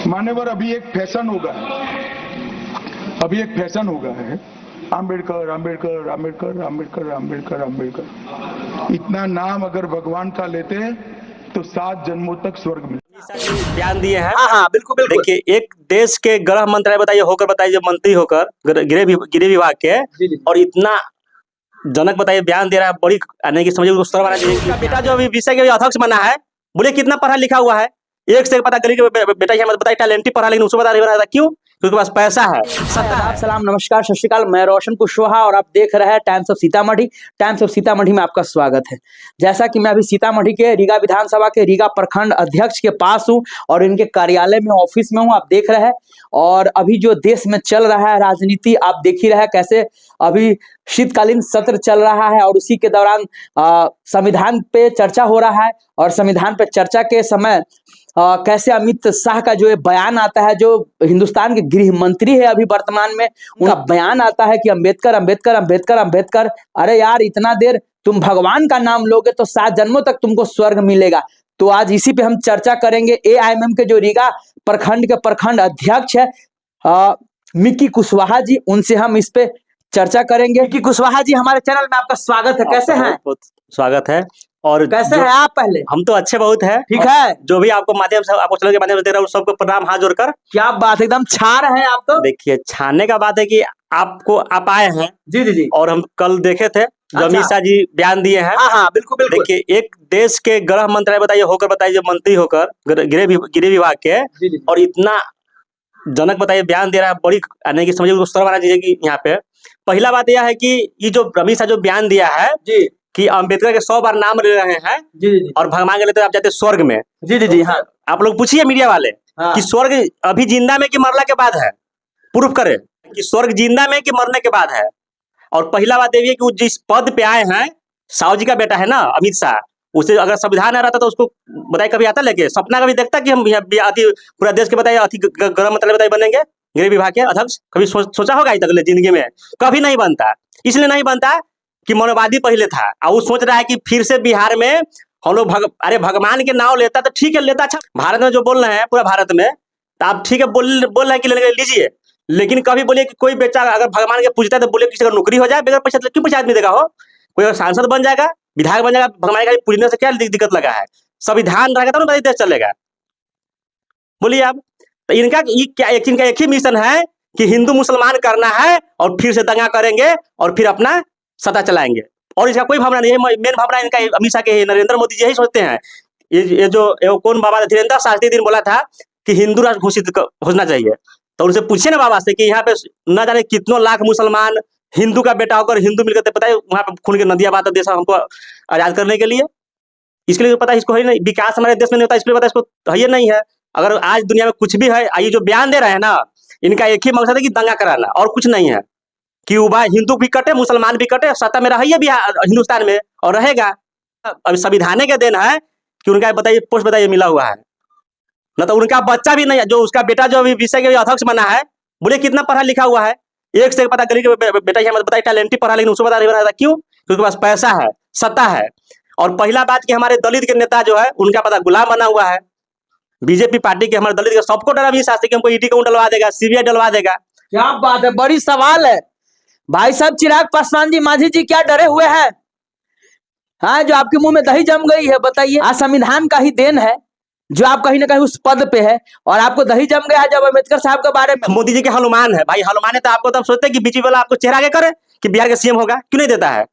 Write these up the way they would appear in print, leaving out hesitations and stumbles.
मान्यवर, अभी एक फैशन हो गया है, आम्बेडकर आम्बेडकर आम्बेडकर आम्बेडकर आम्बेडकर आम्बेडकर। इतना नाम अगर भगवान का लेते तो 7 जन्मों तक स्वर्ग मिलता। बयान दिए हैं। हाँ हाँ बिल्कुल बिल्कुल। देखिए, एक देश के गृह मंत्रालय बताइए जो मंत्री होकर गृह विभाग के, और इतना जनक बताइए बयान दे रहा है, बड़ी यानी कि समझिए उसको बना चाहिए। बेटा जो अभी विषय के अध्यक्ष बना है, बोले कितना पढ़ा लिखा हुआ है, एक से पता गली के बेटा ही बताइए टैलेंट पढ़ा, लेकिन उसको बता नहीं रहा था। क्यों? क्योंकि पास पैसा है। सलाम नमस्कार सत श्री अकाल, मैं रोशन कुशवाहा और आप देख रहे हैं times of Sitamarhi. Times of Sitamarhi में आपका स्वागत है। जैसा कि मैं अभी सीतामढ़ी के रीगा विधानसभा के रीगा प्रखंड अध्यक्ष के पास हूं और इनके कार्यालय में ऑफिस में हूं, आप देख रहे हैं। और अभी जो देश में चल रहा है राजनीति, आप देख ही रहे हैं कैसे अभी शीतकालीन सत्र चल रहा है और उसी के दौरान संविधान पे चर्चा हो रहा है। और संविधान पे चर्चा के समय कैसे अमित शाह का जो बयान आता है, जो हिंदुस्तान के गृह मंत्री है अभी वर्तमान में, उनका बयान आता है कि अंबेडकर अंबेडकर अंबेडकर अंबेडकर। अरे यार, इतना देर तुम भगवान का नाम लोगे तो 7 जन्मों तक तुमको स्वर्ग मिलेगा। तो आज इसी पे हम चर्चा करेंगे। AIMM के जो रीगा प्रखंड के प्रखंड अध्यक्ष है मिक्की कुशवाहा जी, उनसे हम इस पे चर्चा करेंगे। मिक्की कुशवाहा जी, हमारे चैनल में आपका स्वागत है। कैसे हैं? बहुत स्वागत है। और कैसे हैं आप? पहले हम तो अच्छे बहुत है। ठीक है। जो भी आपको माध्यम से, आपको चैनल के माध्यम से दे रहा हूँ, सबको प्रणाम हाथ जोड़कर। क्या बात, एकदम छा रहे हैं आप तो। देखिए, छाने का बात है कि आप आए हैं। जी जी जी। और हम कल देखे थे जो अमित शाह जी बयान दिए हैं। हाँ हाँ बिल्कुल बिल्कुल। देखिए, एक देश के गृह मंत्रालय बताइए जो मंत्री होकर गृह विभाग के, और इतना जनक बताइए बयान दे रहा है, बड़ी यानी कि समझिए उसको बना चाहिए। कि यहाँ पे पहला बात यह है कि ये जो अमित शाह जो बयान दिया है जी, कि अंबेडकर के 100 बार नाम ले रहे हैं जी जी, और भगवान के लेते आप जाते स्वर्ग में। जी जी जी हाँ। आप लोग पूछिए मीडिया वाले कि स्वर्ग अभी जिंदा में कि मरने के बाद है, प्रूफ करे कि स्वर्ग जिंदा में कि मरने के बाद है। और पहला बात ये है कि वो जिस पद पे आए हैं, साहू जी का बेटा है ना अमित शाह, उसे अगर संविधान आ रहता तो उसको बताइए कभी आता लेके सपना कभी देखता कि हम यहाँ पूरा देश के बताइए गृह मंत्रालय बताइए बनेंगे गृह विभाग के अध्यक्ष? कभी सोचा होगा आज तक जिंदगी में? कभी नहीं बनता। इसलिए नहीं बनता कि मनोवादी पहले था, और वो सोच रहा है कि फिर से बिहार में हम लोग अरे भगवान के नाम लेता तो ठीक है, लेता। अच्छा, भारत में जो बोल रहे हैं पूरा भारत में, तो आप ठीक है बोल रहे हैं कि लीजिए, लेकिन कभी बोलिए कि कोई बच्चा अगर भगवान के पूछता है तो बोले किसी का नौकरी हो जाए बगैर पैसा। क्यों पैसा आदमी देगा? हो कोई अगर सांसद बन जाएगा, विधायक बन जाएगा, भगवान का पूजने से क्या दिक्कत लगा है? संविधान रहेगा तब ना देश चलेगा। बोलिए आप। तो इनका एक ही मिशन है कि हिंदू मुसलमान करना है, और फिर से दंगा करेंगे और फिर अपना सत्ता चलाएंगे। और इसका कोई भावना नहीं है। मेन भावना इनका अमित शाह के, नरेंद्र मोदी जी यही सोचते हैं। ये जो कौन बाबा धीरेन्द्र शास्त्री दिन बोला था कि हिंदू राष्ट्र घोषित होना चाहिए, तो उनसे पूछिए ना बाबा से कि यहाँ पे न जाने कितनों लाख मुसलमान हिंदू का बेटा होकर हिंदू मिलकर पता है वहां पे खून के नदियां बहाता देश हमको आजाद करने के लिए। इसके लिए पता है इसको है नहीं, विकास हमारे देश में नहीं होता, इसके लिए पता है इसको है नहीं है। अगर आज दुनिया में कुछ भी है, ये जो बयान दे रहे हैं ना, इनका एक ही मकसद है कि दंगा कराना, और कुछ नहीं है। कि वो भाई हिंदू भी कटे मुसलमान भी कटे, सत्ता में रहिए बिहार हिंदुस्तान में और रहेगा। अभी संविधान के देन है कि उनका बताइए पोस्ट बताइए मिला हुआ है, न तो उनका बच्चा भी नहीं है। जो उसका बेटा जो अभी विषय के अध्यक्ष बना है, बोले कितना पढ़ा लिखा हुआ है, एक से पता गली के बेटा ही बताइए टैलेंट पढ़ा, लेकिन उसको बता नहीं रहा था। क्यों? क्योंकि पास पैसा है, सत्ता है। और पहला बात कि हमारे दलित के नेता जो है उनका पता गुलाम बना हुआ है। बीजेपी पार्टी के हमारे दलित के सबको डरा भी शास्त्री कि हमको ईडी को डलवा देगा, CBI डलवा देगा। क्या बात है, बड़ी सवाल है भाई साहब। चिराग पासवान जी, मांझी जी, क्या डरे हुए हैं? हाँ, जो आपके मुंह में दही जम गई है, बताइए। आज संविधान का ही देन है जो आप कहीं ना कहीं उस पद पे है, और आपको दही जम गया जब अम्बेडकर साहब के बारे में। मोदी जी के हनुमान है भाई, हनुमान है तो आपको तब सोचते हैं कि बीजेपी वाला आपको चेहरा आगे करे कि बिहार का CM होगा। क्यों नहीं देता है?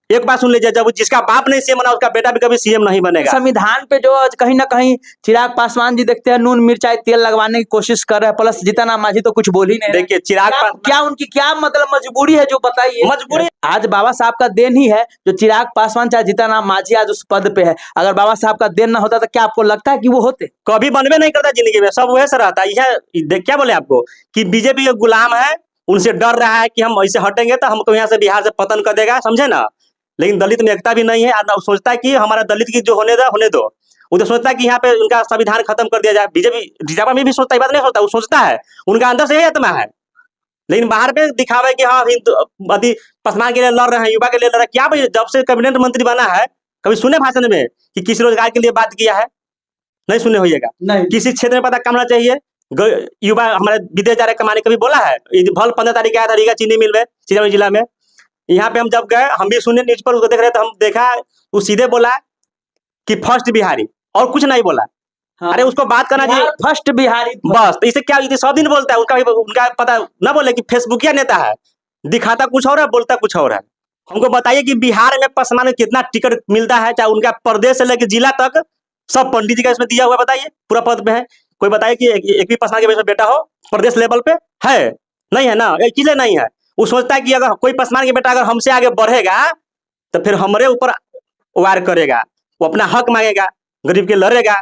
एक बात सुन लीजिए, जब जिसका बाप नहीं CM बना उसका बेटा भी कभी CM नहीं बनेगा। संविधान पे जो कहीं ना कहीं चिराग पासवान जी देखते हैं नून मिर्चाई तेल लगवाने की कोशिश कर रहे हैं, प्लस जीतन मांझी तो कुछ बोल ही नहीं। देखिए चिराग क्या उनकी क्या मतलब मजबूरी है, जो बताइए। मजबूरी आज बाबा साहब का देन ही है जो चिराग पासवान चाहे जीतन मांझी आज उस पद पे है। अगर बाबा साहब का देन ना होता तो क्या आपको लगता है कि वो होते? कभी बनवे नहीं करता जिंदगी में, सब वैसे रहता है। क्या बोले आपको कि बीजेपी के गुलाम है, उनसे डर रहा है कि हम ऐसे हटेंगे तो हमको यहाँ से बिहार से पतन कर देगा, समझे ना। लेकिन दलित में एकता भी नहीं है। सोचता है कि हमारा दलित की जो होने दो। वो तो सोचता है कि यहाँ पे उनका संविधान खत्म कर दिया जाए। बीजेपी रिजापा में भी सोचता है, बात नहीं सोचता, वो सोचता है, उनका अंदर से यही आत्मा है। लेकिन बाहर पे दिखावे कि हाँ हिंदू पसमान के लिए लड़ रहे हैं, युवा के लिए लड़ रहे हैं। क्या भाई, जब से कैबिनेट मंत्री बना है कभी सुने भाषण में कि किस रोजगार के लिए बात किया है? नहीं सुने होइएगा। नहीं। किसी क्षेत्र में पता कमाना चाहिए, युवा हमारे विदेश जा रहे कमाने, कभी बोला है? भल 15 तारीख आया था रीगा चीनी मिल में, सीतामढ़ी जिला में। यहाँ पे हम जब गए, हम भी सुने न्यूज पर, उसको देख रहे तो हम देखा, वो सीधे बोला कि फर्स्ट बिहारी, और कुछ नहीं बोला। हाँ। अरे उसको बात करना चाहिए, फर्स्ट बिहारी बस। तो इसे क्या, सब दिन बोलता है, उनका पता ना बोले कि फेसबुकिया नेता है, दिखाता कुछ और है, बोलता कुछ और है। हमको बताइए कि बिहार में पसमान कितना टिकट मिलता है, चाहे उनका प्रदेश से लेकर जिला तक, सब पंडित जी का इसमें दिया हुआ, बताइए पूरा पद में है। कोई बताइए कि एक भी पसमान के बेटा हो प्रदेश लेवल पे है? नहीं है ना, एक चीजें नहीं है। वो सोचता है कि अगर कोई पसमान के बेटा अगर हमसे आगे बढ़ेगा तो फिर हमारे ऊपर वार करेगा, वो अपना हक मांगेगा, गरीब के लड़ेगा।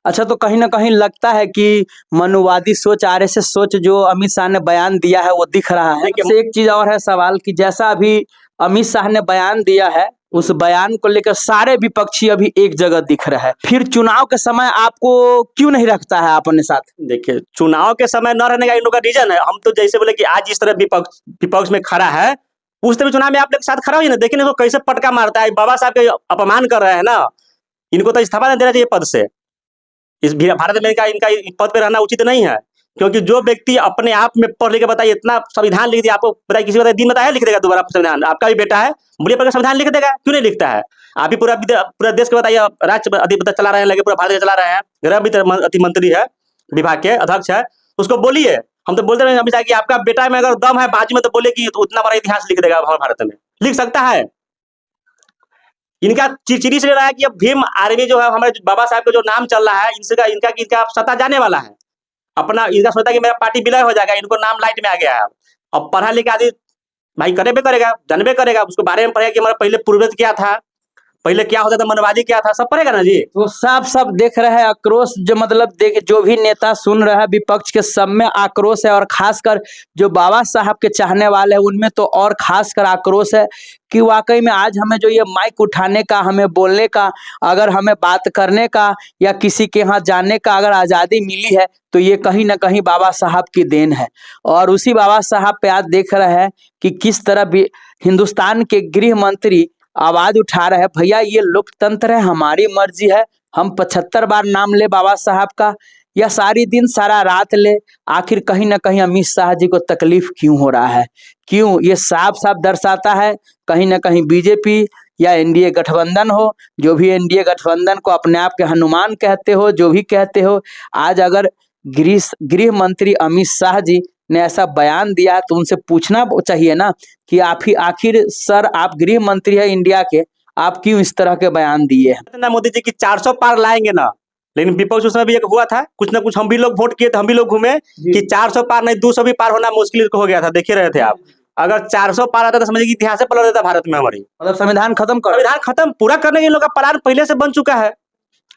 अच्छा, तो कहीं ना कहीं लगता है कि मनुवादी सोच, आरएसएस सोच जो अमित शाह ने बयान दिया है वो दिख रहा है। से एक चीज और है सवाल कि जैसा अभी अमित शाह ने बयान दिया है, उस बयान को लेकर सारे विपक्षी अभी एक जगह दिख रहे हैं। फिर चुनाव के समय आपको क्यों नहीं रखता है अपने साथ? देखिए, चुनाव के समय न रहने का इन लोग का रीजन है। हम तो जैसे बोले कि आज इस तरह विपक्ष में खड़ा है, उस तरह चुनाव में आप लोग साथ खड़ा हो ना, देखिए इनको कैसे पटका मारता है। बाबा साहब के अपमान कर रहे हैं ना, इनको तो इस्तीफा देना चाहिए पद से। इस भारत में इनका पद पे रहना उचित नहीं है, क्योंकि जो व्यक्ति अपने आप में पढ़ लिख के बताइए, इतना संविधान लिख दिया, आपको बताइए किसी बताइए दिन बताया लिख देगा दोबारा संविधान? आपका भी बेटा है, बोलिए पर संविधान लिख देगा, क्यों नहीं लिखता है? आप ही पूरा देश के बताइए, राज्य अधिपति चला रहे हैं, लगे पूरा भारत चला रहे हैं, गृह वित्त मंत्री है, विभाग के अध्यक्ष है, उसको बोलिए। हम तो बोलते रहे हमेशा कि आपका बेटा में अगर दम है बाजू में, तो बोले कि उतना बड़ा इतिहास लिख देगा हमारे भारत में, लिख सकता है। इनका चिरचिरी से रहा है कि अब भीम आर्मी जो है, हमारे बाबा साहब का जो नाम चल रहा है, इनका सत्ता जाने वाला है। अपना इनका सोचता है कि मेरा पार्टी विलय हो जाएगा, इनको नाम लाइट में आ गया है। अब पढ़ा लिखा आदमी भाई करेबे करेगा, जानबे करेगा, उसको बारे में पढ़ेगा कि हमारा पहले पूर्वज क्या था, पहले क्या होता था, मनवादी क्या था, सब पढ़ेगा ना जी। तो सब देख रहे हैं आक्रोश, जो मतलब देख, जो भी नेता सुन रहा है विपक्ष के, सब में आक्रोश है। और खासकर जो बाबा साहब के चाहने वाले हैं उनमें तो और खासकर आक्रोश है कि वाकई में आज हमें जो ये माइक उठाने का, हमें बोलने का, अगर हमें बात करने का या किसी के यहाँ जाने का अगर आज़ादी मिली है, तो ये कहीं ना कहीं बाबा साहब की देन है। और उसी बाबा साहब पे आज देख रहे हैं कि किस तरह भी हिंदुस्तान के गृह मंत्री आवाज उठा रहे हैं, भैया ये लोकतंत्र है, हमारी मर्जी है, हम 75 बार नाम ले बाबा साहब का या सारी दिन सारा रात ले, आखिर कहीं ना कहीं अमित शाह जी को तकलीफ क्यों हो रहा है? क्यों? ये साफ साफ दर्शाता है कहीं ना कहीं बीजेपी या एनडीए गठबंधन हो, जो भी एनडीए गठबंधन को अपने आप के हनुमान कहते हो, जो भी कहते हो, आज अगर गृह मंत्री अमित शाह जी ने ऐसा बयान दिया है तो उनसे पूछना चाहिए ना कि आप ही आखिर सर, आप गृह मंत्री है इंडिया के, आप क्यों इस तरह के बयान दिए हैं? ना मोदी जी की 400 पार लाएंगे ना, लेकिन विपक्ष उसमें भी एक हुआ था, कुछ ना कुछ हम भी लोग वोट किए थे, हम भी लोग घूमे कि 400 पार नहीं 200 भी पार होना मुश्किल हो गया था, देख रहे थे आप। अगर 400 पार आता तो समझिए कि इतिहास पलट देता भारत में हमारी, मतलब संविधान खत्म पूरा करने के इन लोग का प्लान पहले से बन चुका है,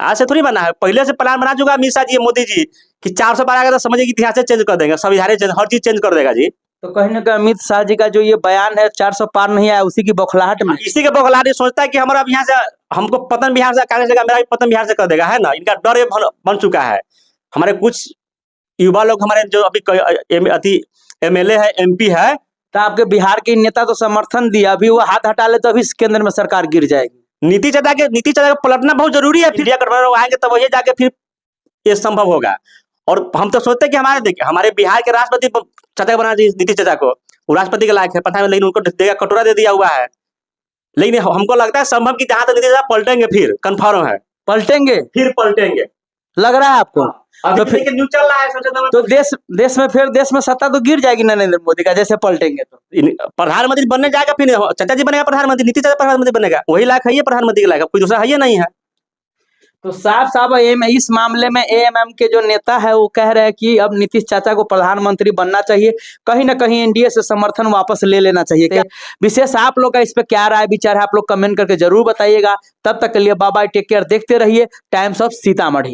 आज से थोड़ी बना है, पहले से प्लान बना चुका अमित शाह जी, मोदी जी कि 400 पार आएगा तो समझिए कि इतिहास चेंज कर देंगे, संविधान चेंज, हर चीज चेंज कर देगा जी। तो कहीं ना कहीं अमित शाह जी का जो ये बयान है 400 पार नहीं आया, उसी की बौखलाहट में, इसी के बौखलाहट सोचता है कि हमारा यहाँ से हमको पतन बिहार से, कांग्रेस का मेरा भी पतन बिहार से कर देगा, है ना, इनका डर ये बन चुका है। हमारे कुछ युवा लोग हमारे जो अभी एमएलए है, एमपी है, तो आपके बिहार के नेता तो समर्थन दिया, अभी वो हाथ हटा ले तो अभी केंद्र में सरकार गिर जाएगी। नीतीश चाचा के पलटना बहुत जरूरी है, इंडिया गठबंधन आएंगे तब वही जाके फिर ये संभव होगा। और हम तो सोचते हैं कि हमारे बिहार के राष्ट्रपति चाचा बना चाहिए, नीतीश चाचा को, वो राष्ट्रपति के लायक है पता है, लेकिन उनको देगा कटोरा दे दिया हुआ है। लेकिन हमको लगता है संभव कि जहां तक नीतीश चाचा पलटेंगे, फिर कंफर्म है पलटेंगे, लग रहा है आपको? तो फिर न्यूज चल रहा है, तो देश में सत्ता तो गिर जाएगी नरेंद्र मोदी का, जैसे पलटेंगे तो प्रधानमंत्री बनने जाएगा, फिर चाचा जी बनेगा प्रधानमंत्री, नीतीश चाचा प्रधानमंत्री बनेगा, वही लायक है, ये प्रधानमंत्री के लायक, कोई दूसरा है ये नहीं है। तो साफ इस मामले में एएमएम के जो नेता है वो कह रहे हैं कि अब नीतीश चाचा को प्रधानमंत्री बनना चाहिए, कहीं ना कहीं एनडीए से समर्थन वापस ले लेना चाहिए। क्या विशेष आप लोग का इस पे क्या राय विचार है, आप लोग कमेंट करके जरूर बताइएगा। तब तक के लिए बाय बाय, टेक केयर, देखते रहिए टाइम्स ऑफ सीतामढ़ी।